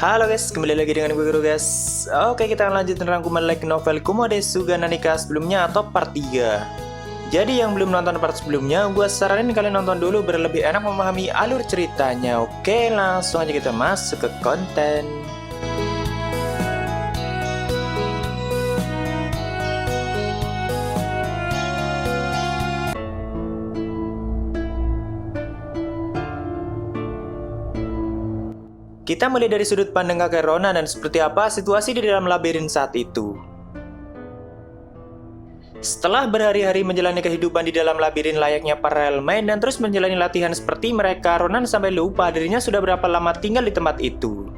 Halo guys, kembali lagi dengan gue Guru guys. Oke, kita akan lanjut rangkuman like novel Komode Suga Nanika sebelumnya atau part 3. Jadi yang belum nonton part sebelumnya, gue saranin kalian nonton dulu biar lebih enak memahami alur ceritanya. Oke, langsung aja kita masuk ke konten. Kita mulai dari sudut pandang kakek Ronan dan seperti apa situasi di dalam labirin saat itu. Setelah berhari-hari menjalani kehidupan di dalam labirin layaknya para elemen dan terus menjalani latihan seperti mereka, Ronan sampai lupa dirinya sudah berapa lama tinggal di tempat itu.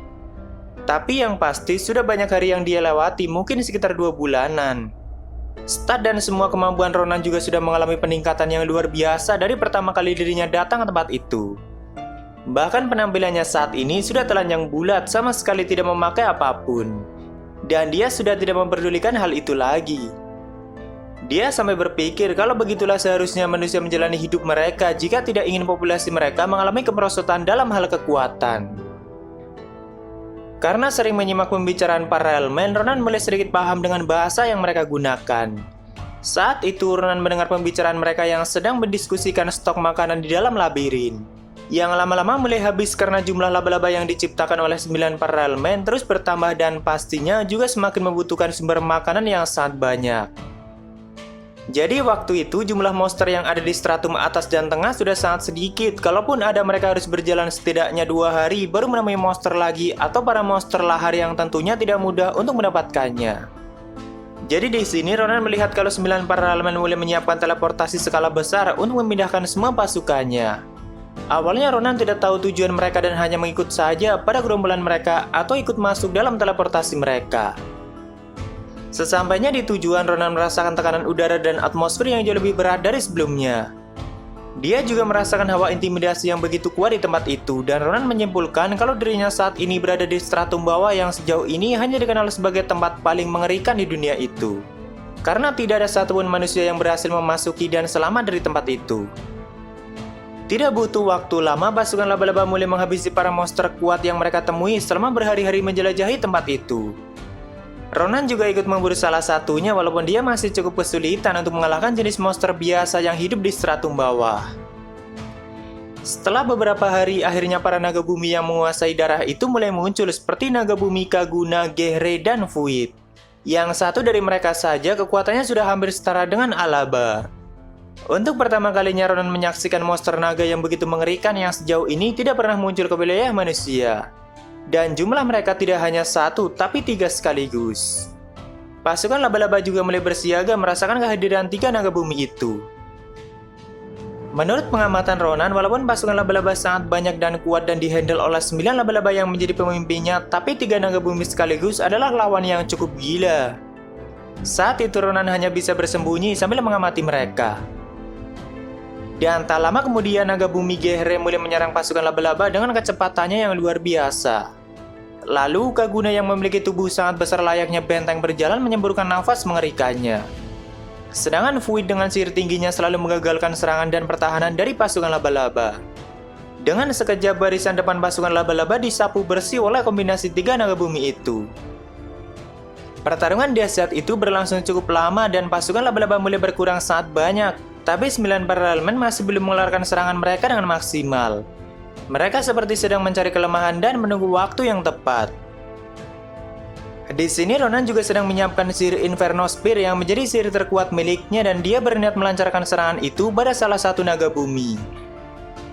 Tapi yang pasti sudah banyak hari yang dia lewati, mungkin sekitar 2 bulanan. Stat dan semua kemampuan Ronan juga sudah mengalami peningkatan yang luar biasa dari pertama kali dirinya datang ke tempat itu. Bahkan penampilannya saat ini sudah telanjang bulat, sama sekali tidak memakai apapun. Dan dia sudah tidak memperdulikan hal itu lagi. Dia sampai berpikir kalau begitulah seharusnya manusia menjalani hidup mereka jika tidak ingin populasi mereka mengalami kemerosotan dalam hal kekuatan. Karena sering menyimak pembicaraan para elemen, Ronan mulai sedikit paham dengan bahasa yang mereka gunakan. Saat itu Ronan mendengar pembicaraan mereka yang sedang mendiskusikan stok makanan di dalam labirin, yang lama-lama mulai habis karena jumlah laba-laba yang diciptakan oleh 9 para elemen terus bertambah dan pastinya juga semakin membutuhkan sumber makanan yang sangat banyak. Jadi waktu itu jumlah monster yang ada di stratum atas dan tengah sudah sangat sedikit, kalaupun ada mereka harus berjalan setidaknya 2 hari baru menemui monster lagi atau para monster lahar yang tentunya tidak mudah untuk mendapatkannya. Jadi di sini Ronan melihat kalau 9 para elemen mulai menyiapkan teleportasi skala besar untuk memindahkan semua pasukannya. Awalnya Ronan tidak tahu tujuan mereka dan hanya mengikut saja pada gerombolan mereka atau ikut masuk dalam teleportasi mereka. Sesampainya di tujuan, Ronan merasakan tekanan udara dan atmosfer yang jauh lebih berat dari sebelumnya. Dia juga merasakan hawa intimidasi yang begitu kuat di tempat itu dan Ronan menyimpulkan kalau dirinya saat ini berada di stratum bawah yang sejauh ini hanya dikenal sebagai tempat paling mengerikan di dunia itu. Karena tidak ada satupun manusia yang berhasil memasuki dan selamat dari tempat itu. Tidak butuh waktu lama, pasukan laba-laba mulai menghabisi para monster kuat yang mereka temui selama berhari-hari menjelajahi tempat itu. Ronan juga ikut memburu salah satunya walaupun dia masih cukup kesulitan untuk mengalahkan jenis monster biasa yang hidup di stratum bawah. Setelah beberapa hari, akhirnya para naga bumi yang menguasai darah itu mulai muncul seperti naga bumi Kaguna, Gehre, dan Fuit. Yang satu dari mereka saja kekuatannya sudah hampir setara dengan Alaba. Untuk pertama kalinya Ronan menyaksikan monster naga yang begitu mengerikan yang sejauh ini tidak pernah muncul ke wilayah manusia. Dan jumlah mereka tidak hanya 1, tapi 3 sekaligus. Pasukan laba-laba juga mulai bersiaga merasakan kehadiran 3 naga bumi itu. Menurut pengamatan Ronan, walaupun pasukan laba-laba sangat banyak dan kuat dan dihandle oleh 9 laba-laba yang menjadi pemimpinnya, tapi 3 naga bumi sekaligus adalah lawan yang cukup gila. Saat itu Ronan hanya bisa bersembunyi sambil mengamati mereka. Dan tak lama kemudian naga bumi Gehre mulai menyerang pasukan laba-laba dengan kecepatannya yang luar biasa. Lalu Kaguna yang memiliki tubuh sangat besar layaknya benteng berjalan menyemburkan nafas mengerikannya. Sedangkan Fuit dengan sihir tingginya selalu menggagalkan serangan dan pertahanan dari pasukan laba-laba. Dengan sekejap barisan depan pasukan laba-laba disapu bersih oleh kombinasi 3 naga bumi itu. Pertarungan dahsyat itu berlangsung cukup lama dan pasukan laba-laba mulai berkurang sangat banyak. Tapi 9 para elemen masih belum mengeluarkan serangan mereka dengan maksimal. Mereka seperti sedang mencari kelemahan dan menunggu waktu yang tepat. Di sini Ronan juga sedang menyiapkan sihir Inferno Spear yang menjadi sihir terkuat miliknya dan dia berniat melancarkan serangan itu pada salah satu naga bumi.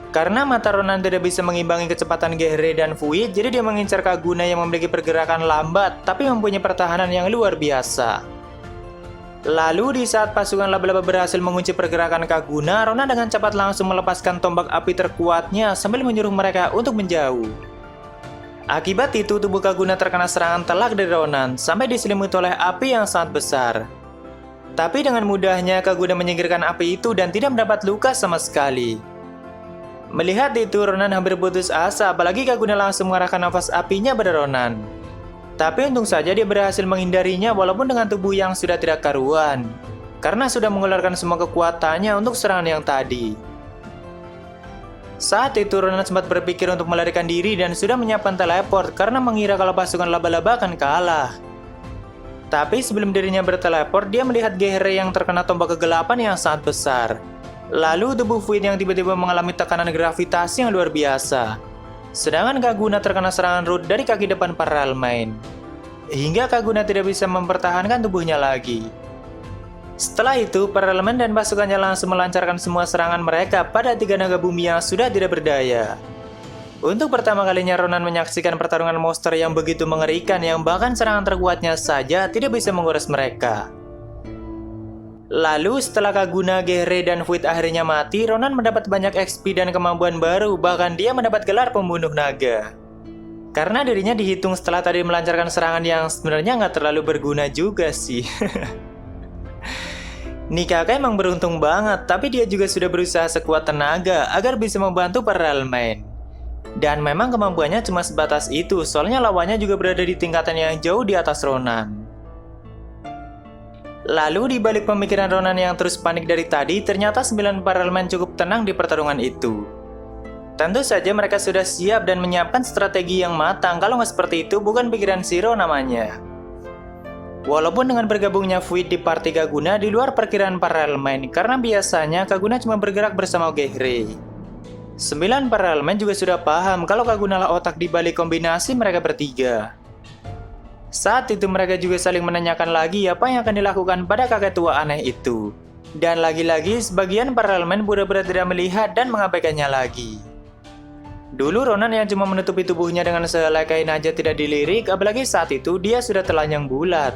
Karena mata Ronan tidak bisa mengimbangi kecepatan Gehre dan Fuit, jadi dia mengincar Kaguna yang memiliki pergerakan lambat tapi mempunyai pertahanan yang luar biasa. Lalu di saat pasukan laba-laba berhasil mengunci pergerakan Kaguna, Ronan dengan cepat langsung melepaskan tombak api terkuatnya sambil menyuruh mereka untuk menjauh. Akibat itu tubuh Kaguna terkena serangan telak dari Ronan sampai diselimuti oleh api yang sangat besar. Tapi dengan mudahnya Kaguna menyingkirkan api itu dan tidak mendapat luka sama sekali. Melihat itu Ronan hampir putus asa, apalagi Kaguna langsung mengarahkan nafas apinya pada Ronan. Tapi untung saja dia berhasil menghindarinya walaupun dengan tubuh yang sudah tidak karuan. Karena sudah mengeluarkan semua kekuatannya untuk serangan yang tadi. Saat itu Ronan sempat berpikir untuk melarikan diri dan sudah menyiapkan teleport karena mengira kalau pasukan laba-laba akan kalah. Tapi sebelum dirinya berteleport, dia melihat Gehere yang terkena tombak kegelapan yang sangat besar. Lalu tubuh Void yang tiba-tiba mengalami tekanan gravitasi yang luar biasa. Sedangkan Kaguna terkena serangan root dari kaki depan para Realmine. Hingga Kaguna tidak bisa mempertahankan tubuhnya lagi. Setelah itu, para elemen dan pasukannya langsung melancarkan semua serangan mereka pada 3 naga bumi yang sudah tidak berdaya. Untuk pertama kalinya Ronan menyaksikan pertarungan monster yang begitu mengerikan yang bahkan serangan terkuatnya saja tidak bisa menguras mereka. Lalu setelah Kaguna, Gehere, dan Void akhirnya mati, Ronan mendapat banyak XP dan kemampuan baru, bahkan dia mendapat gelar pembunuh naga. Karena dirinya dihitung setelah tadi melancarkan serangan yang sebenarnya nggak terlalu berguna juga sih. Nikaka emang beruntung banget, tapi dia juga sudah berusaha sekuat tenaga agar bisa membantu para Realmine. Dan memang kemampuannya cuma sebatas itu, soalnya lawannya juga berada di tingkatan yang jauh di atas Ronan. Lalu di balik pemikiran Ronan yang terus panik dari tadi, ternyata 9 para Realmine cukup tenang di pertarungan itu. Tentu saja mereka sudah siap dan menyiapkan strategi yang matang, kalau nggak seperti itu bukan pikiran Shiro namanya. Walaupun dengan bergabungnya Void di party Kaguna di luar perkiraan para Realmine, karena biasanya Kaguna cuma bergerak bersama Gehere. 9 para Realmine juga sudah paham kalau Kaguna lah otak di balik kombinasi mereka bertiga. Saat itu mereka juga saling menanyakan lagi apa yang akan dilakukan pada kakek tua aneh itu. Dan lagi-lagi sebagian para Realmine pura-pura tidak melihat dan mengabaikannya lagi. Dulu Ronan yang cuma menutupi tubuhnya dengan sehelai kain aja tidak dilirik, apalagi saat itu dia sudah telanjang bulat.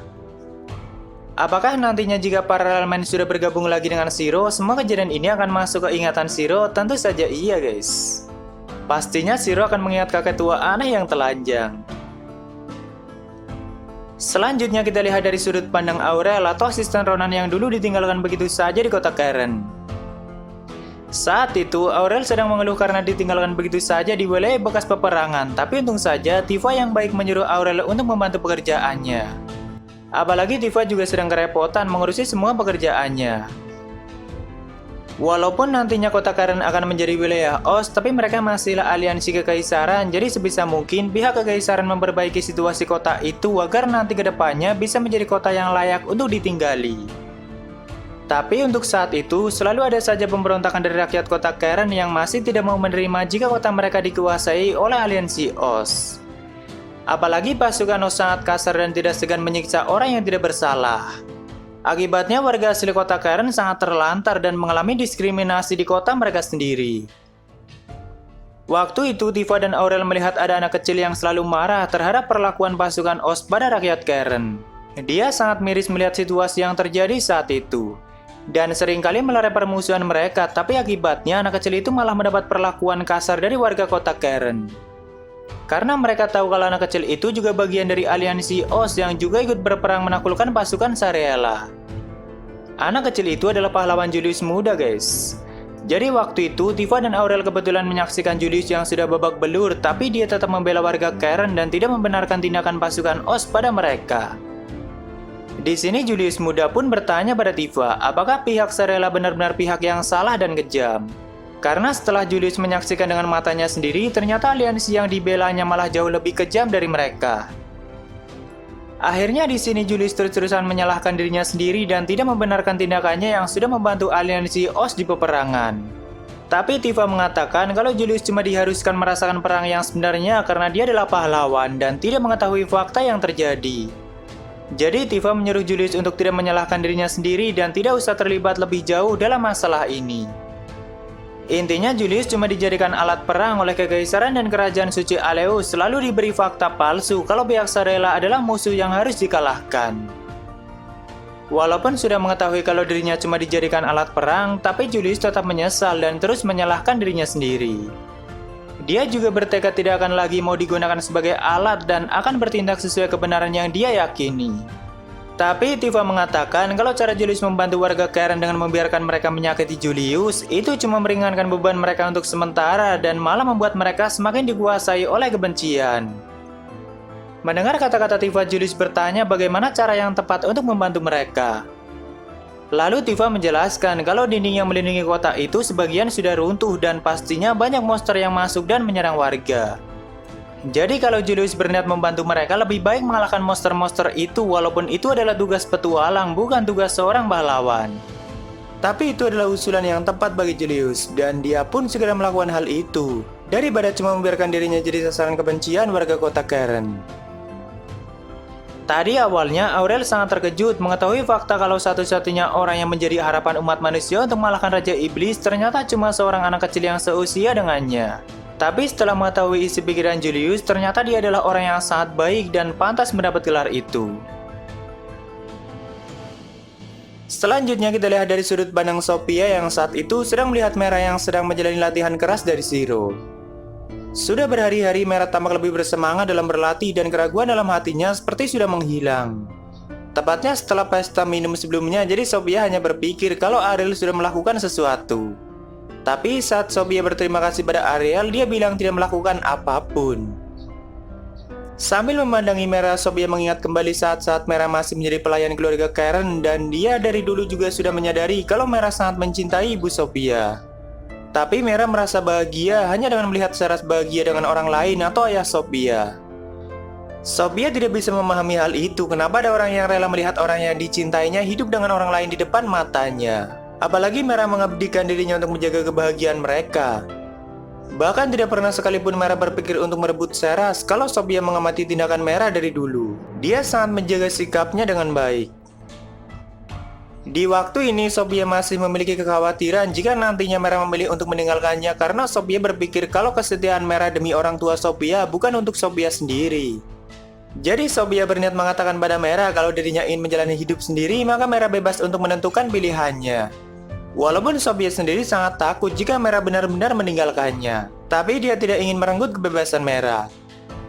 Apakah nantinya jika para Realmine sudah bergabung lagi dengan Shiro, semua kejadian ini akan masuk ke ingatan Shiro? Tentu saja iya guys. Pastinya Shiro akan mengingat kakek tua aneh yang telanjang. Selanjutnya kita lihat dari sudut pandang Aurel atau asisten Ronan yang dulu ditinggalkan begitu saja di kota Karen. Saat itu, Aurel sedang mengeluh karena ditinggalkan begitu saja di wilayah bekas peperangan, tapi untung saja Tifa yang baik menyuruh Aurel untuk membantu pekerjaannya. Apalagi Tifa juga sedang kerepotan mengurusi semua pekerjaannya. Walaupun nantinya kota Karen akan menjadi wilayah OS, tapi mereka masihlah aliansi kekaisaran, jadi sebisa mungkin pihak kekaisaran memperbaiki situasi kota itu agar nanti kedepannya bisa menjadi kota yang layak untuk ditinggali. Tapi untuk saat itu, selalu ada saja pemberontakan dari rakyat kota Karen yang masih tidak mau menerima jika kota mereka dikuasai oleh aliansi OS. Apalagi pasukan OS sangat kasar dan tidak segan menyiksa orang yang tidak bersalah. Akibatnya warga asli kota Karen sangat terlantar dan mengalami diskriminasi di kota mereka sendiri. Waktu itu Tifa dan Aurel melihat ada anak kecil yang selalu marah terhadap perlakuan pasukan OS pada rakyat Karen. Dia sangat miris melihat situasi yang terjadi saat itu. Dan seringkali melerai permusuhan mereka, tapi akibatnya anak kecil itu malah mendapat perlakuan kasar dari warga kota Karen. Karena mereka tahu kalau anak kecil itu juga bagian dari aliansi OS yang juga ikut berperang menaklukkan pasukan Sarella. Anak kecil itu adalah pahlawan Julius muda guys. Jadi waktu itu Tifa dan Aurel kebetulan menyaksikan Julius yang sudah babak belur, tapi dia tetap membela warga Karen dan tidak membenarkan tindakan pasukan OS pada mereka. Di sini Julius muda pun bertanya pada Tifa, apakah pihak Sarella benar-benar pihak yang salah dan kejam? Karena setelah Julius menyaksikan dengan matanya sendiri, ternyata aliansi yang dibelanya malah jauh lebih kejam dari mereka. Akhirnya di sini Julius terus-terusan menyalahkan dirinya sendiri dan tidak membenarkan tindakannya yang sudah membantu aliansi OS di peperangan. Tapi Tifa mengatakan kalau Julius cuma diharuskan merasakan perang yang sebenarnya karena dia adalah pahlawan dan tidak mengetahui fakta yang terjadi. Jadi Tifa menyuruh Julius untuk tidak menyalahkan dirinya sendiri dan tidak usah terlibat lebih jauh dalam masalah ini. Intinya Julius cuma dijadikan alat perang oleh kekaisaran dan kerajaan suci Aleus, selalu diberi fakta palsu kalau pihak Sarella adalah musuh yang harus dikalahkan. Walaupun sudah mengetahui kalau dirinya cuma dijadikan alat perang, tapi Julius tetap menyesal dan terus menyalahkan dirinya sendiri. Dia juga bertekad tidak akan lagi mau digunakan sebagai alat dan akan bertindak sesuai kebenaran yang dia yakini. Tapi Tifa mengatakan kalau cara Julius membantu warga Karen dengan membiarkan mereka menyakiti Julius itu cuma meringankan beban mereka untuk sementara dan malah membuat mereka semakin dikuasai oleh kebencian. Mendengar kata-kata Tifa, Julius bertanya bagaimana cara yang tepat untuk membantu mereka. Lalu Tifa menjelaskan kalau dinding yang melindungi kota itu sebagian sudah runtuh dan pastinya banyak monster yang masuk dan menyerang warga. Jadi kalau Julius berniat membantu mereka, lebih baik mengalahkan monster-monster itu walaupun itu adalah tugas petualang, bukan tugas seorang pahlawan. Tapi itu adalah usulan yang tepat bagi Julius, dan dia pun segera melakukan hal itu, daripada cuma membiarkan dirinya jadi sasaran kebencian warga kota Karen. Tadi awalnya Aurel sangat terkejut mengetahui fakta kalau satu-satunya orang yang menjadi harapan umat manusia untuk mengalahkan Raja Iblis ternyata cuma seorang anak kecil yang seusia dengannya. Tapi setelah mengetahui isi pikiran Julius, ternyata dia adalah orang yang sangat baik dan pantas mendapat gelar itu. Selanjutnya kita lihat dari sudut pandang Sophia yang saat itu sedang melihat Mera yang sedang menjalani latihan keras dari Zero. Sudah berhari-hari Mera tampak lebih bersemangat dalam berlatih dan keraguan dalam hatinya seperti sudah menghilang. Tepatnya setelah pesta minum sebelumnya, jadi Sophia hanya berpikir kalau Ariel sudah melakukan sesuatu. Tapi saat Sophia berterima kasih pada Ariel, dia bilang tidak melakukan apapun. Sambil memandangi Mera, Sophia mengingat kembali saat-saat Mera masih menjadi pelayan keluarga Karen dan dia dari dulu juga sudah menyadari kalau Mera sangat mencintai ibu Sophia. Tapi Mera merasa bahagia hanya dengan melihat Saras bahagia dengan orang lain atau ayah Sophia. Sophia tidak bisa memahami hal itu, kenapa ada orang yang rela melihat orang yang dicintainya hidup dengan orang lain di depan matanya. Apalagi Mera mengabdikan dirinya untuk menjaga kebahagiaan mereka. Bahkan tidak pernah sekalipun Mera berpikir untuk merebut Saras kalau Sophia mengamati tindakan Mera dari dulu. Dia sangat menjaga sikapnya dengan baik. Di waktu ini Sophia masih memiliki kekhawatiran jika nantinya Mera memilih untuk meninggalkannya karena Sophia berpikir kalau kesetiaan Mera demi orang tua Sophia bukan untuk Sophia sendiri. Jadi Sophia berniat mengatakan pada Mera kalau dirinya ingin menjalani hidup sendiri, maka Mera bebas untuk menentukan pilihannya. Walaupun Sophia sendiri sangat takut jika Mera benar-benar meninggalkannya, tapi dia tidak ingin merenggut kebebasan Mera.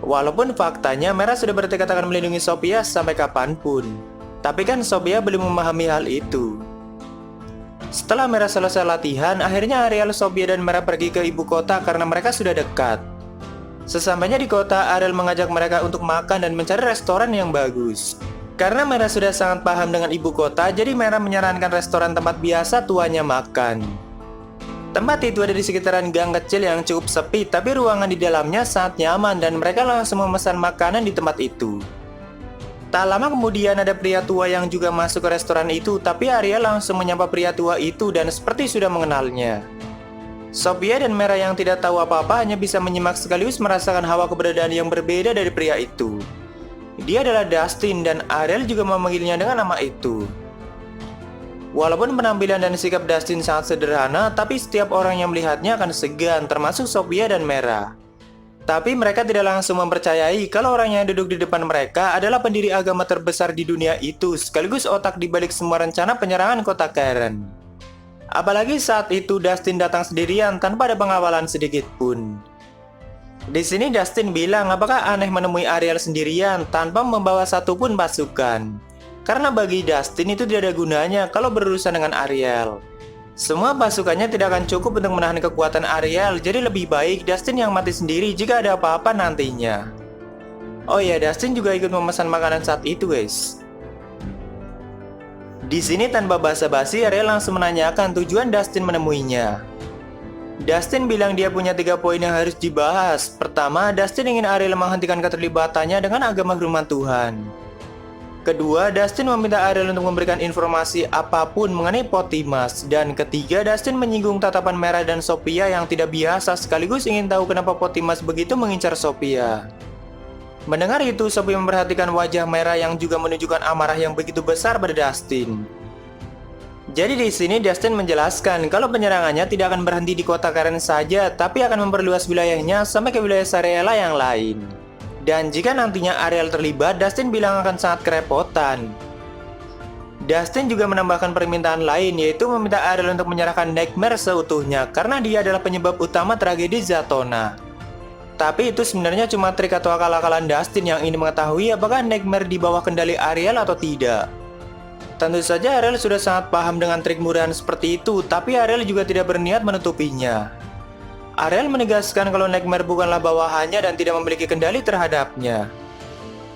Walaupun faktanya Mera sudah bertekad akan melindungi Sophia sampai kapanpun. Tapi kan Sophia belum memahami hal itu. Setelah Mera selesai latihan, akhirnya Ariel, Sophia, dan Mera pergi ke ibu kota karena mereka sudah dekat. Sesampainya di kota, Ariel mengajak mereka untuk makan dan mencari restoran yang bagus. Karena Mera sudah sangat paham dengan ibu kota, jadi Mera menyarankan restoran tempat biasa tuanya makan. Tempat itu ada di sekitaran gang kecil yang cukup sepi, tapi ruangan di dalamnya sangat nyaman dan mereka langsung memesan makanan di tempat itu. Tak lama kemudian ada pria tua yang juga masuk ke restoran itu, tapi Ariel langsung menyapa pria tua itu dan seperti sudah mengenalnya. Sophia dan Mera yang tidak tahu apa-apa hanya bisa menyimak sekaligus merasakan hawa keberadaan yang berbeda dari pria itu. Dia adalah Dustin dan Ariel juga memanggilnya dengan nama itu. Walaupun penampilan dan sikap Dustin sangat sederhana, tapi setiap orang yang melihatnya akan segan, termasuk Sophia dan Mera. Tapi mereka tidak langsung mempercayai kalau orang yang duduk di depan mereka adalah pendiri agama terbesar di dunia itu, sekaligus otak di balik semua rencana penyerangan kota Karen. Apalagi saat itu Dustin datang sendirian tanpa ada pengawalan sedikit pun. Di sini Dustin bilang apakah aneh menemui Ariel sendirian tanpa membawa satupun pasukan. Karena bagi Dustin itu tidak ada gunanya kalau berurusan dengan Ariel. Semua pasukannya tidak akan cukup untuk menahan kekuatan Ariel, jadi lebih baik Dustin yang mati sendiri jika ada apa-apa nantinya. Oh iya, Dustin juga ikut memesan makanan saat itu, guys. Di sini tanpa basa-basi, Ariel langsung menanyakan tujuan Dustin menemuinya. Dustin bilang dia punya 3 poin yang harus dibahas. Pertama, Dustin ingin Ariel menghentikan keterlibatannya dengan agama firman Tuhan. Kedua, Dustin meminta Ariel untuk memberikan informasi apapun mengenai Pothimas. Dan ketiga, Dustin menyinggung tatapan Mera dan Sophia yang tidak biasa sekaligus ingin tahu kenapa Pothimas begitu mengincar Sophia. Mendengar itu, Sophia memperhatikan wajah Mera yang juga menunjukkan amarah yang begitu besar pada Dustin. Jadi di sini Dustin menjelaskan kalau penyerangannya tidak akan berhenti di kota Karen saja, tapi akan memperluas wilayahnya sampai ke wilayah Sarela yang lain. Dan jika nantinya Ariel terlibat, Dustin bilang akan sangat kerepotan. Dustin juga menambahkan permintaan lain, yaitu meminta Ariel untuk menyerahkan Nightmare seutuhnya karena dia adalah penyebab utama tragedi Zatona. Tapi itu sebenarnya cuma trik atau akal-akalan Dustin yang ingin mengetahui apakah Nightmare di bawah kendali Ariel atau tidak. Tentu saja Ariel sudah sangat paham dengan trik murahan seperti itu, tapi Ariel juga tidak berniat menutupinya. Ariel menegaskan kalau Nightmare bukanlah bawahannya dan tidak memiliki kendali terhadapnya.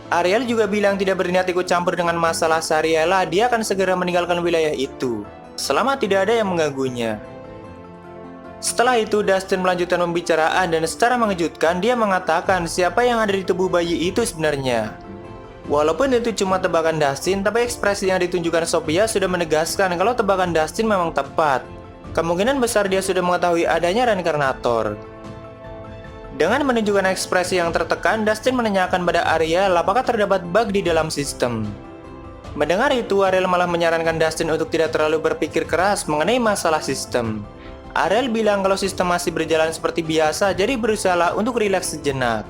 Ariel juga bilang tidak berniat ikut campur dengan masalah Sariella, dia akan segera meninggalkan wilayah itu, selama tidak ada yang mengganggunya. Setelah itu, Dustin melanjutkan pembicaraan dan secara mengejutkan dia mengatakan siapa yang ada di tubuh bayi itu sebenarnya. Walaupun itu cuma tebakan Dustin, tapi ekspresi yang ditunjukkan Sophia sudah menegaskan kalau tebakan Dustin memang tepat. Kemungkinan besar dia sudah mengetahui adanya reinkarnator. Dengan menunjukkan ekspresi yang tertekan, Dustin menanyakan pada Ariel apakah terdapat bug di dalam sistem. Mendengar itu, Ariel malah menyarankan Dustin untuk tidak terlalu berpikir keras mengenai masalah sistem. Ariel bilang kalau sistem masih berjalan seperti biasa, jadi berusaha untuk rileks sejenak.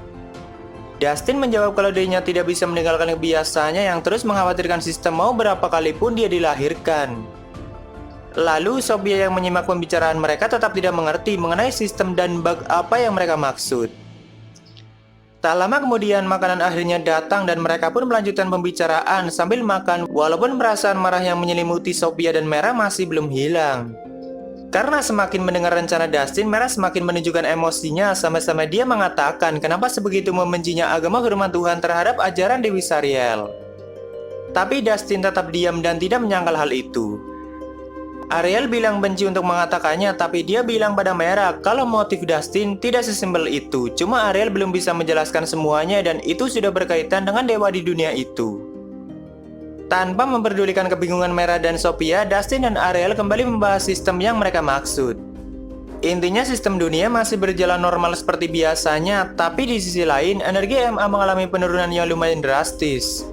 Dustin menjawab kalau dirinya tidak bisa meninggalkan kebiasaannya yang terus mengkhawatirkan sistem mau berapa kali pun dia dilahirkan. Lalu Sophia yang menyimak pembicaraan mereka tetap tidak mengerti mengenai sistem dan bug apa yang mereka maksud. Tak lama kemudian makanan akhirnya datang dan mereka pun melanjutkan pembicaraan sambil makan walaupun perasaan marah yang menyelimuti Sophia dan Mera masih belum hilang. Karena semakin mendengar rencana Dustin, Mera semakin menunjukkan emosinya sampai-sampai dia mengatakan kenapa sebegitu membencinya agama firman Tuhan terhadap ajaran Dewi Sariel. Tapi Dustin tetap diam dan tidak menyangkal hal itu. Ariel bilang benci untuk mengatakannya, tapi dia bilang pada Mera kalau motif Dustin tidak sesimpel itu. Cuma Ariel belum bisa menjelaskan semuanya dan itu sudah berkaitan dengan dewa di dunia itu. Tanpa memperdulikan kebingungan Mera dan Sophia, Dustin dan Ariel kembali membahas sistem yang mereka maksud. Intinya sistem dunia masih berjalan normal seperti biasanya, tapi di sisi lain energi MA mengalami penurunan yang lumayan drastis.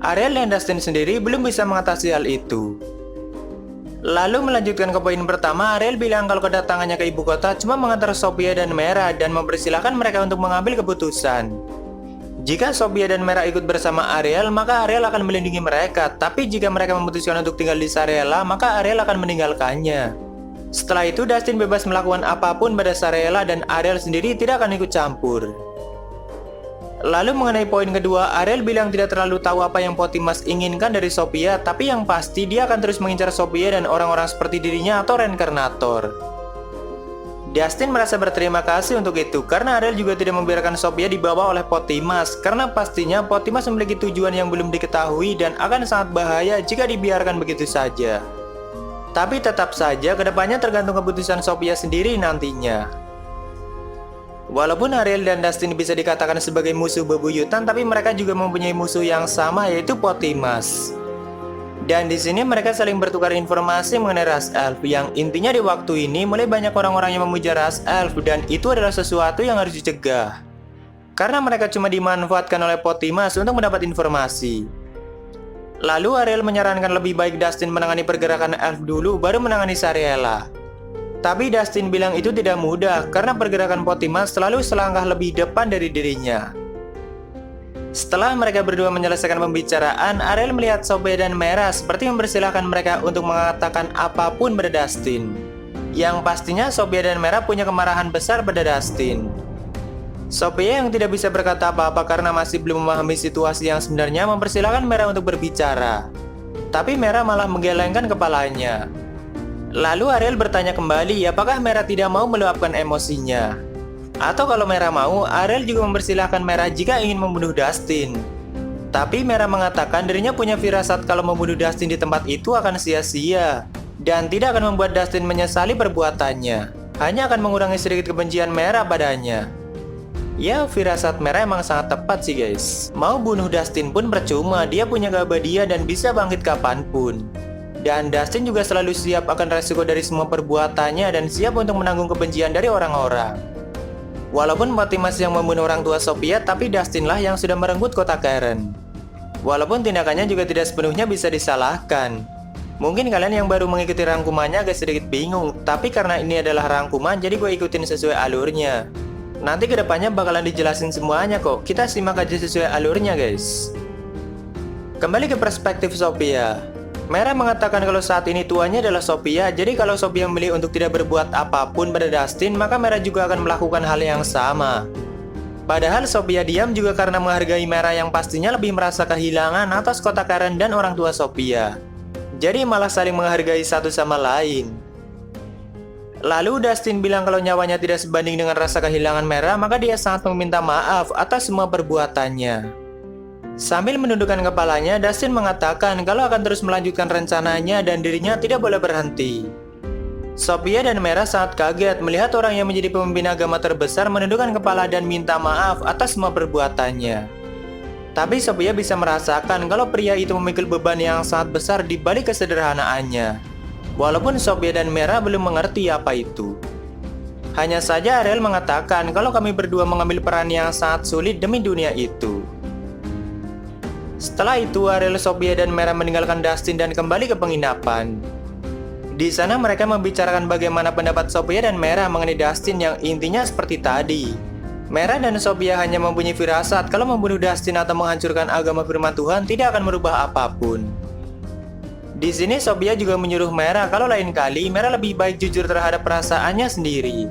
Ariel dan Dustin sendiri belum bisa mengatasi hal itu. Lalu melanjutkan ke poin pertama, Ariel bilang kalau kedatangannya ke ibu kota cuma mengantar Sophia dan Mera dan mempersilahkan mereka untuk mengambil keputusan. Jika Sophia dan Mera ikut bersama Ariel, maka Ariel akan melindungi mereka. Tapi jika mereka memutuskan untuk tinggal di Sariella, maka Ariel akan meninggalkannya. Setelah itu, Dustin bebas melakukan apapun pada Sariella dan Ariel sendiri tidak akan ikut campur. Lalu mengenai poin kedua, Ariel bilang tidak terlalu tahu apa yang Pothimas inginkan dari Sophia, tapi yang pasti dia akan terus mengincar Sophia dan orang-orang seperti dirinya atau reinkarnator. Dustin merasa berterima kasih untuk itu, karena Ariel juga tidak membiarkan Sophia dibawa oleh Pothimas, karena pastinya Pothimas memiliki tujuan yang belum diketahui dan akan sangat bahaya jika dibiarkan begitu saja. Tapi tetap saja kedepannya tergantung keputusan Sophia sendiri nantinya. Walaupun Ariel dan Dustin bisa dikatakan sebagai musuh bebuyutan, tapi mereka juga mempunyai musuh yang sama, yaitu Pothimas. Dan di sini mereka saling bertukar informasi mengenai ras elf, yang intinya di waktu ini mulai banyak orang-orang yang memuja ras elf, dan itu adalah sesuatu yang harus dicegah. Karena mereka cuma dimanfaatkan oleh Pothimas untuk mendapat informasi. Lalu Ariel menyarankan lebih baik Dustin menangani pergerakan elf dulu, baru menangani Sariella. Tapi Dustin bilang itu tidak mudah, karena pergerakan Pothimas selalu selangkah lebih depan dari dirinya. Setelah mereka berdua menyelesaikan pembicaraan, Ariel melihat Sophia dan Mera seperti mempersilahkan mereka untuk mengatakan apapun pada Dustin. Yang pastinya Sophia dan Mera punya kemarahan besar pada Dustin. Sophia yang tidak bisa berkata apa-apa karena masih belum memahami situasi yang sebenarnya mempersilahkan Mera untuk berbicara. Tapi Mera malah menggelengkan kepalanya. Lalu Ariel bertanya kembali apakah Mera tidak mau meluapkan emosinya. Atau kalau Mera mau, Ariel juga mempersilahkan Mera jika ingin membunuh Dustin. Tapi Mera mengatakan dirinya punya firasat kalau membunuh Dustin di tempat itu akan sia-sia. Dan tidak akan membuat Dustin menyesali perbuatannya. Hanya akan mengurangi sedikit kebencian Mera padanya. Ya, firasat Mera emang sangat tepat sih guys. Mau bunuh Dustin pun percuma, dia punya keabadian dan bisa bangkit kapanpun. Dan Dustin juga selalu siap akan resiko dari semua perbuatannya dan siap untuk menanggung kebencian dari orang-orang. Walaupun Pothimas yang membunuh orang tua Sophia, tapi Dustinlah yang sudah merenggut kota Karen. Walaupun tindakannya juga tidak sepenuhnya bisa disalahkan. Mungkin kalian yang baru mengikuti rangkumannya agak sedikit bingung, tapi karena ini adalah rangkuman, jadi gue ikutin sesuai alurnya. Nanti kedepannya bakalan dijelasin semuanya kok, kita simak aja sesuai alurnya guys. Kembali ke perspektif Sophia. Mera mengatakan kalau saat ini tuannya adalah Sophia, jadi kalau Sophia memilih untuk tidak berbuat apapun pada Dustin, maka Mera juga akan melakukan hal yang sama. Padahal Sophia diam juga karena menghargai Mera yang pastinya lebih merasa kehilangan atas kota Karen dan orang tua Sophia. Jadi malah saling menghargai satu sama lain. Lalu Dustin bilang kalau nyawanya tidak sebanding dengan rasa kehilangan Mera, maka dia sangat meminta maaf atas semua perbuatannya. Sambil menundukkan kepalanya, Dustin mengatakan kalau akan terus melanjutkan rencananya dan dirinya tidak boleh berhenti. Sophia dan Mera sangat kaget melihat orang yang menjadi pemimpin agama terbesar menundukkan kepala dan minta maaf atas semua perbuatannya. Tapi Sophia bisa merasakan kalau pria itu memikul beban yang sangat besar di balik kesederhanaannya. Walaupun Sophia dan Mera belum mengerti apa itu. Hanya saja Ariel mengatakan kalau kami berdua mengambil peran yang sangat sulit demi dunia itu. Setelah itu, Ariel, Sophia, dan Mera meninggalkan Dustin dan kembali ke penginapan. Di sana mereka membicarakan bagaimana pendapat Sophia dan Mera mengenai Dustin yang intinya seperti tadi. Mera dan Sophia hanya mempunyai firasat kalau membunuh Dustin atau menghancurkan agama firman Tuhan tidak akan merubah apapun. Di sini Sophia juga menyuruh Mera kalau lain kali Mera lebih baik jujur terhadap perasaannya sendiri.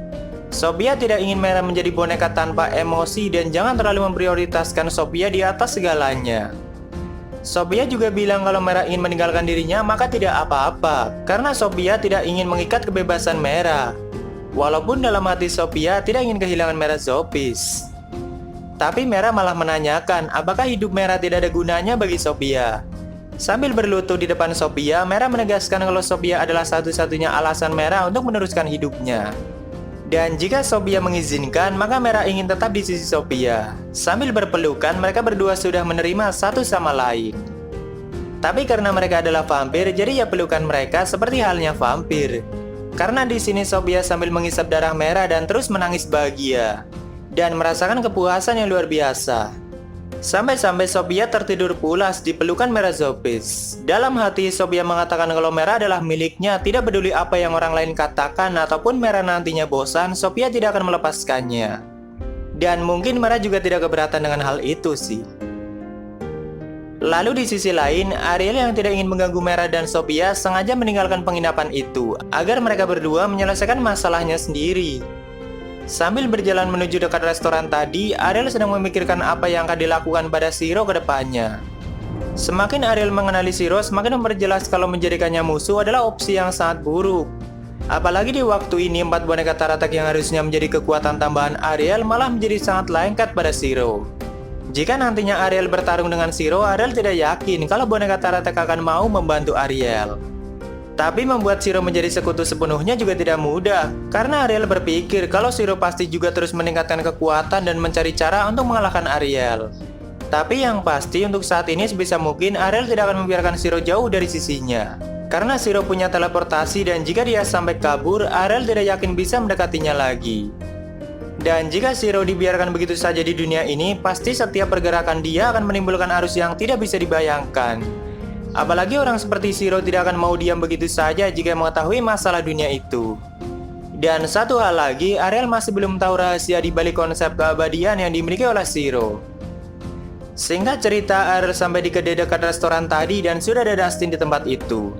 Sophia tidak ingin Mera menjadi boneka tanpa emosi dan jangan terlalu memprioritaskan Sophia di atas segalanya. Sophia juga bilang kalau Mera ingin meninggalkan dirinya maka tidak apa-apa, karena Sophia tidak ingin mengikat kebebasan Mera. Walaupun dalam hati Sophia tidak ingin kehilangan Mera Zopis. Tapi Mera malah menanyakan apakah hidup Mera tidak ada gunanya bagi Sophia. Sambil berlutut di depan Sophia, Mera menegaskan kalau Sophia adalah satu-satunya alasan Mera untuk meneruskan hidupnya. Dan jika Sophia mengizinkan, maka Mera ingin tetap di sisi Sophia. Sambil berpelukan, mereka berdua sudah menerima satu sama lain. Tapi karena mereka adalah vampir, jadi ya pelukan mereka seperti halnya vampir. Karena di sini Sophia sambil mengisap darah Mera dan terus menangis bahagia. Dan merasakan kepuasan yang luar biasa. Sampai-sampai Sophia tertidur pulas di pelukan Mera Zopis. Dalam hati, Sophia mengatakan kalau Mera adalah miliknya, tidak peduli apa yang orang lain katakan ataupun Mera nantinya bosan, Sophia tidak akan melepaskannya. Dan mungkin Mera juga tidak keberatan dengan hal itu sih. Lalu di sisi lain, Ariel yang tidak ingin mengganggu Mera dan Sophia sengaja meninggalkan penginapan itu agar mereka berdua menyelesaikan masalahnya sendiri. Sambil berjalan menuju dekat restoran tadi, Ariel sedang memikirkan apa yang akan dilakukan pada Shiro ke depannya. Semakin Ariel mengenali Shiro, semakin memperjelas kalau menjadikannya musuh adalah opsi yang sangat buruk. Apalagi di waktu ini 4 boneka Taratak yang harusnya menjadi kekuatan tambahan Ariel malah menjadi sangat lengket pada Shiro. Jika nantinya Ariel bertarung dengan Shiro, Ariel tidak yakin kalau boneka Taratak akan mau membantu Ariel. Tapi membuat Shiro menjadi sekutu sepenuhnya juga tidak mudah, karena Ariel berpikir kalau Shiro pasti juga terus meningkatkan kekuatan dan mencari cara untuk mengalahkan Ariel. Tapi yang pasti untuk saat ini sebisa mungkin Ariel tidak akan membiarkan Shiro jauh dari sisinya. Karena Shiro punya teleportasi dan jika dia sampai kabur, Ariel tidak yakin bisa mendekatinya lagi. Dan jika Shiro dibiarkan begitu saja di dunia ini, pasti setiap pergerakan dia akan menimbulkan arus yang tidak bisa dibayangkan. Apalagi orang seperti Shiro tidak akan mau diam begitu saja jika mengetahui masalah dunia itu. Dan satu hal lagi, Ariel masih belum tahu rahasia di balik konsep keabadian yang dimiliki oleh Shiro. Singkat cerita, Ariel sampai di kedai dekat restoran tadi dan sudah ada Dustin di tempat itu.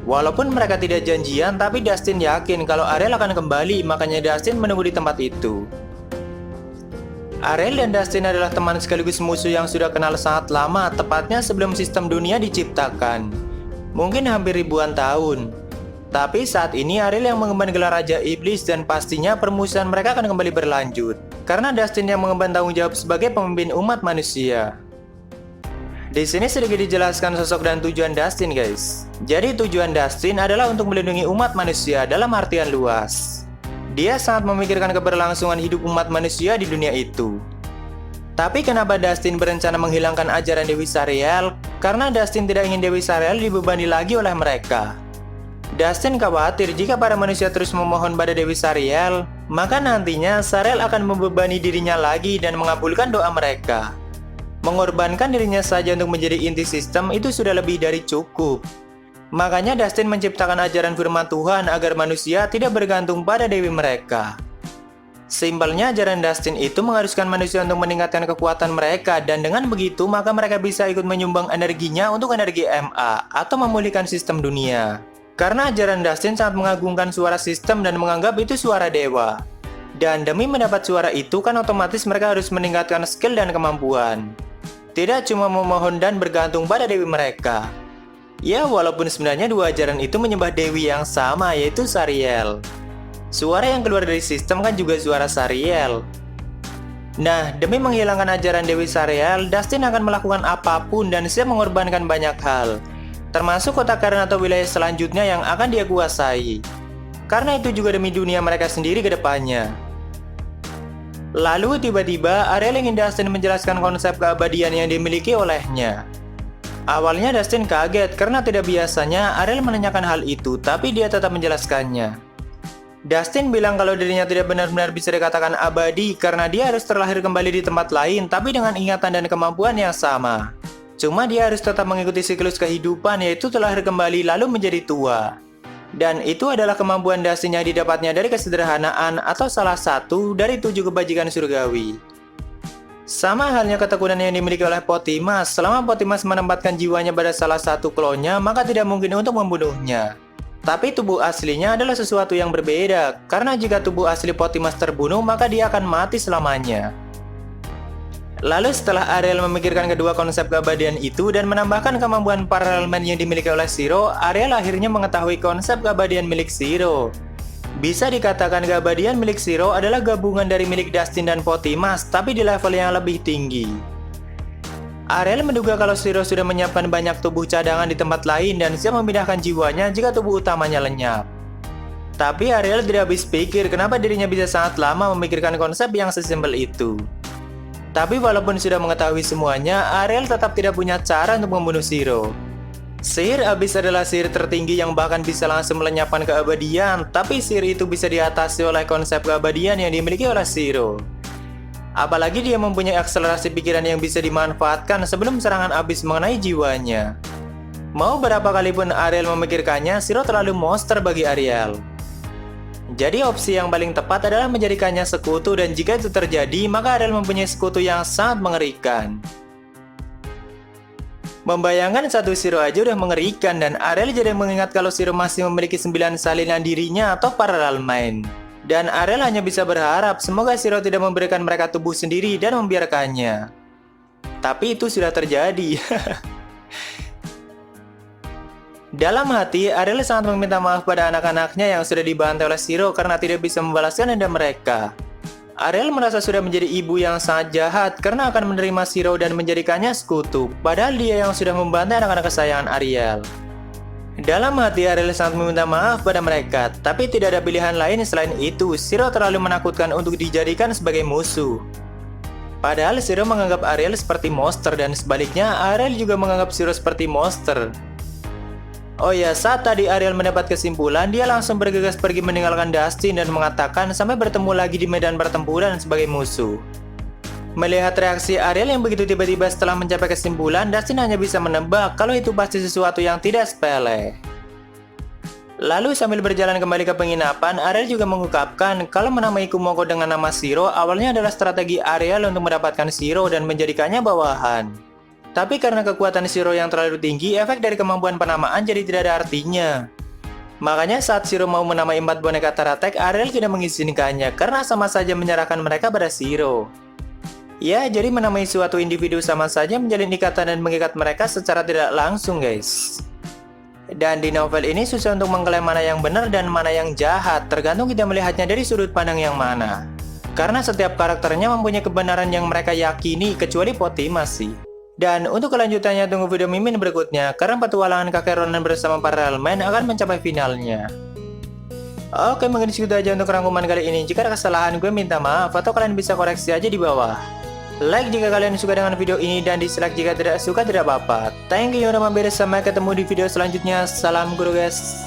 Walaupun mereka tidak janjian, tapi Dustin yakin kalau Ariel akan kembali, makanya Dustin menunggu di tempat itu. Ariel dan Dustin adalah teman sekaligus musuh yang sudah kenal sangat lama, tepatnya sebelum sistem dunia diciptakan. Mungkin hampir ribuan tahun. Tapi saat ini Ariel yang mengemban gelar Raja Iblis dan pastinya permusuhan mereka akan kembali berlanjut. Karena Dustin yang mengemban tanggung jawab sebagai pemimpin umat manusia. Di sini sedikit dijelaskan sosok dan tujuan Dustin, guys. Jadi tujuan Dustin adalah untuk melindungi umat manusia dalam artian luas. Dia sangat memikirkan keberlangsungan hidup umat manusia di dunia itu. Tapi kenapa Dustin berencana menghilangkan ajaran Dewi Sariel? Karena Dustin tidak ingin Dewi Sariel dibebani lagi oleh mereka. Dustin khawatir jika para manusia terus memohon pada Dewi Sariel, maka nantinya Sariel akan membebani dirinya lagi dan mengabulkan doa mereka. Mengorbankan dirinya saja untuk menjadi inti sistem itu sudah lebih dari cukup. Makanya Dustin menciptakan ajaran firman Tuhan agar manusia tidak bergantung pada dewi mereka. Simpelnya ajaran Dustin itu mengharuskan manusia untuk meningkatkan kekuatan mereka dan dengan begitu maka mereka bisa ikut menyumbang energinya untuk energi MA atau memulihkan sistem dunia. Karena ajaran Dustin sangat mengagungkan suara sistem dan menganggap itu suara dewa. Dan demi mendapat suara itu kan otomatis mereka harus meningkatkan skill dan kemampuan. Tidak cuma memohon dan bergantung pada dewi mereka. Ya, walaupun sebenarnya dua ajaran itu menyembah dewi yang sama, yaitu Sariel. Suara yang keluar dari sistem kan juga suara Sariel. Nah, demi menghilangkan ajaran Dewi Sariel, Dustin akan melakukan apapun dan siap mengorbankan banyak hal, termasuk kota Karen atau wilayah selanjutnya yang akan dia kuasai. Karena itu juga demi dunia mereka sendiri ke depannya. Lalu tiba-tiba Ariel ingin Dustin menjelaskan konsep keabadian yang dimiliki olehnya. Awalnya Dustin kaget karena tidak biasanya Ariel menanyakan hal itu, tapi dia tetap menjelaskannya. Dustin bilang kalau dirinya tidak benar-benar bisa dikatakan abadi karena dia harus terlahir kembali di tempat lain tapi dengan ingatan dan kemampuan yang sama. Cuma dia harus tetap mengikuti siklus kehidupan, yaitu terlahir kembali lalu menjadi tua. Dan itu adalah kemampuan Dustin yang didapatnya dari kesederhanaan atau salah satu dari 7 kebajikan surgawi. Sama halnya ketekunan yang dimiliki oleh Pothimas, selama Pothimas menempatkan jiwanya pada salah satu klonnya, maka tidak mungkin untuk membunuhnya. Tapi tubuh aslinya adalah sesuatu yang berbeda, karena jika tubuh asli Pothimas terbunuh, maka dia akan mati selamanya. Lalu setelah Ariel memikirkan kedua konsep keabadian itu dan menambahkan kemampuan Parallel Man yang dimiliki oleh Zero, Ariel akhirnya mengetahui konsep keabadian milik Zero. Bisa dikatakan keabadian milik Zero adalah gabungan dari milik Dustin dan Pothimas, tapi di level yang lebih tinggi. Ariel menduga kalau Zero sudah menyiapkan banyak tubuh cadangan di tempat lain dan siap memindahkan jiwanya jika tubuh utamanya lenyap. Tapi Ariel tidak habis pikir kenapa dirinya bisa sangat lama memikirkan konsep yang sesimpel itu. Tapi walaupun sudah mengetahui semuanya, Ariel tetap tidak punya cara untuk membunuh Zero. Sihir abis adalah sihir tertinggi yang bahkan bisa langsung melenyapkan keabadian, tapi sihir itu bisa diatasi oleh konsep keabadian yang dimiliki oleh Zero. Apalagi dia mempunyai akselerasi pikiran yang bisa dimanfaatkan sebelum serangan abis mengenai jiwanya. Mau berapa kali pun Ariel memikirkannya, Zero terlalu monster bagi Ariel. Jadi opsi yang paling tepat adalah menjadikannya sekutu, dan jika itu terjadi, maka Ariel mempunyai sekutu yang sangat mengerikan. Membayangkan satu Zero aja udah mengerikan, dan Ariel jadi mengingat kalau Zero masih memiliki 9 salinan dirinya atau Parallel Mind. Dan Ariel hanya bisa berharap semoga Zero tidak memberikan mereka tubuh sendiri dan membiarkannya. Tapi itu sudah terjadi. Dalam hati, Ariel sangat meminta maaf pada anak-anaknya yang sudah dibantai oleh Zero karena tidak bisa membalaskan dendam mereka. Ariel merasa sudah menjadi ibu yang sangat jahat karena akan menerima Zero dan menjadikannya sekutu, padahal dia yang sudah membantai anak-anak kesayangan Ariel. Dalam hati, Ariel sangat meminta maaf pada mereka, tapi tidak ada pilihan lain selain itu. Zero terlalu menakutkan untuk dijadikan sebagai musuh. Padahal Zero menganggap Ariel seperti monster, dan sebaliknya Ariel juga menganggap Zero seperti monster. Oh ya, saat tadi Ariel mendapat kesimpulan, dia langsung bergegas pergi meninggalkan Dustin dan mengatakan sampai bertemu lagi di medan pertempuran sebagai musuh. Melihat reaksi Ariel yang begitu tiba-tiba setelah mencapai kesimpulan, Dustin hanya bisa menebak kalau itu pasti sesuatu yang tidak sepele. Lalu sambil berjalan kembali ke penginapan, Ariel juga mengungkapkan kalau menamai Kumoko dengan nama Zero awalnya adalah strategi Ariel untuk mendapatkan Zero dan menjadikannya bawahan. Tapi karena kekuatan Zero yang terlalu tinggi, efek dari kemampuan penamaan jadi tidak ada artinya. Makanya saat Zero mau menamai 4 boneka Taratek, Ariel tidak mengizinkannya karena sama saja menyerahkan mereka pada Zero. Ya, jadi menamai suatu individu sama saja menjalin ikatan dan mengikat mereka secara tidak langsung, guys. Dan di novel ini susah untuk mengklaim mana yang benar dan mana yang jahat, tergantung kita melihatnya dari sudut pandang yang mana. Karena setiap karakternya mempunyai kebenaran yang mereka yakini, kecuali Pothimas sih. Dan untuk kelanjutannya tunggu video Mimin berikutnya, karena petualangan kakek Ronan bersama Parallel Man akan mencapai finalnya. Oke, mungkin segitu aja untuk rangkuman kali ini. Jika ada kesalahan, gue minta maaf, atau kalian bisa koreksi aja di bawah. Like jika kalian suka dengan video ini, dan dislike jika tidak suka, tidak apa-apa. Thank you udah mampir, sampai ketemu di video selanjutnya. Salam guru guys.